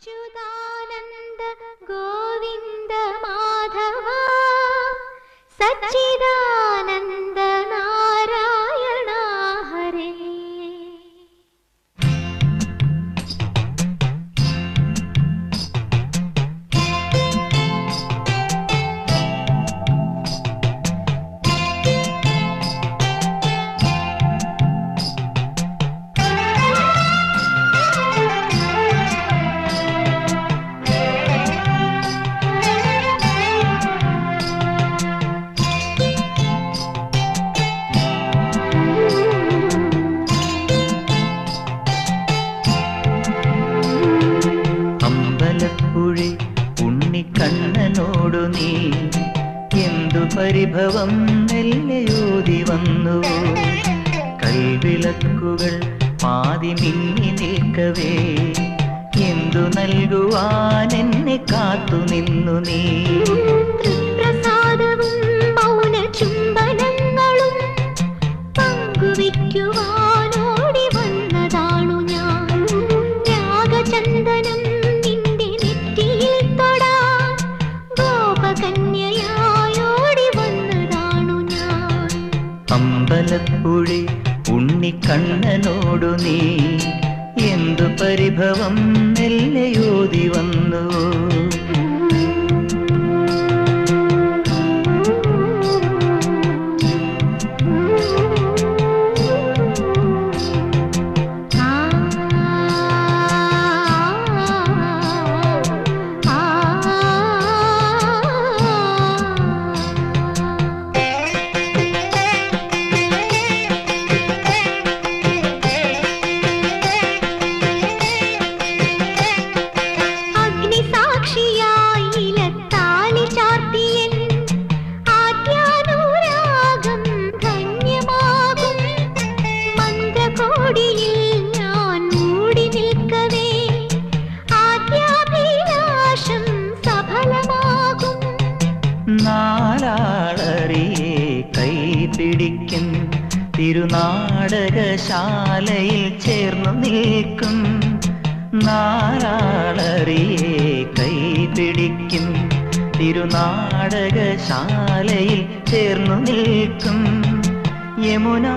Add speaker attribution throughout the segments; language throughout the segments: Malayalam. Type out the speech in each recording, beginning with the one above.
Speaker 1: अच्युतानंद गोविंद माधव सच्चिदानंद नारायण हरे।
Speaker 2: കണ്ണനോടു നീ എന്തു പരിഭവം മെല്ലയോതി വന്നു. കൽവിളക്കുകൾ പാതി മിന്നി നിൽക്കവേ എന്തു നൽകുവാൻ എന്നെ കാത്തു നിന്നു നീ.
Speaker 1: പ്രസാദവും മൗന ചുംബനങ്ങളും പങ്കുവയ്ക്കുവാനോടി വന്നതാണു ഞാൻ. രാഗചന്ദനം
Speaker 2: അമ്പലപ്പുഴി ഉണ്ണിക്കണ്ണനോടു നീ എന്തു പരിഭവം മെല്ലയോതി വന്നു. നാലാളറിയെ കൈപിടിക്കും തിരുനാടകശാലയിൽ ചേർന്നു നിൽക്കും. നാലാളറിയെ കൈപിടിക്കും തിരുനാടകശാലയിൽ ചേർന്നു നിൽക്കും. യമുനാ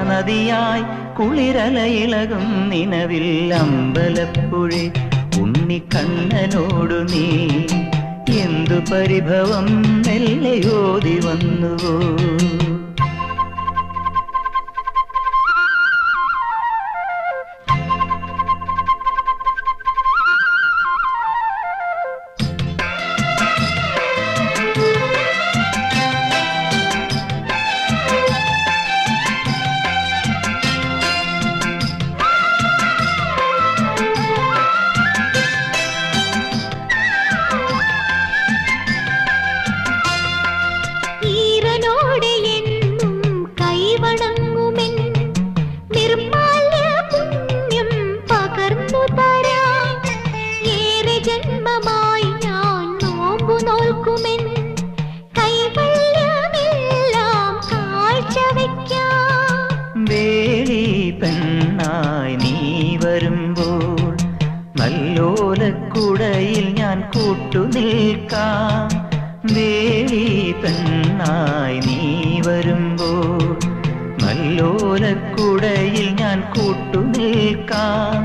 Speaker 2: നദിയായി കുളിരലയിളകും നിലവിൽ അമ്പലപ്പുഴി ഉണ്ണിക്കണ്ണനോടു നീ എന്തു പരിഭവം മെല്ലയോതി വന്നുവോ.
Speaker 1: ജന്മമായി ഞാൻ നോമ്പു നോൽക്കുമെൻ കൈവല്യമെല്ലാം കാഴ്ചവെക്കാം.
Speaker 2: വേളി പെണ്ണായി നീ വരുമ്പോൾ നല്ലോലക്കുടയിൽ ഞാൻ കൂട്ടുനിൽക്കാം. വേളി പെണ്ണായി നീ വരുമ്പോൾ നല്ലോലക്കുടയിൽ ഞാൻ കൂട്ടുനിൽക്കാം.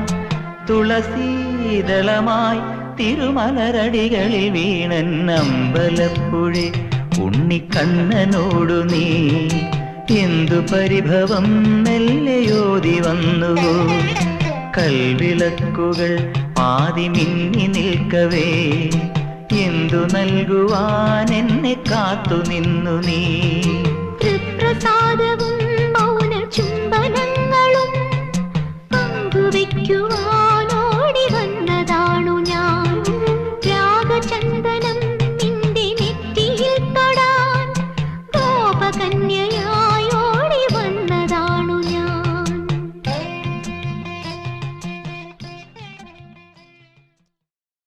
Speaker 2: തുളസീദളമായി തിരുമലരടികളിൽ വീണൻ അമ്പലപ്പുഴി ഉണ്ണിക്കണ്ണനോടു നീ എന്തു പരിഭവം മെല്ലയോതി വന്നുവോ. കൽവിളക്കുകൾ പാതി മിന്നി നിൽക്കവേ എന്തു നൽകുവാൻ എന്നെ കാത്തു നിന്നു നീ.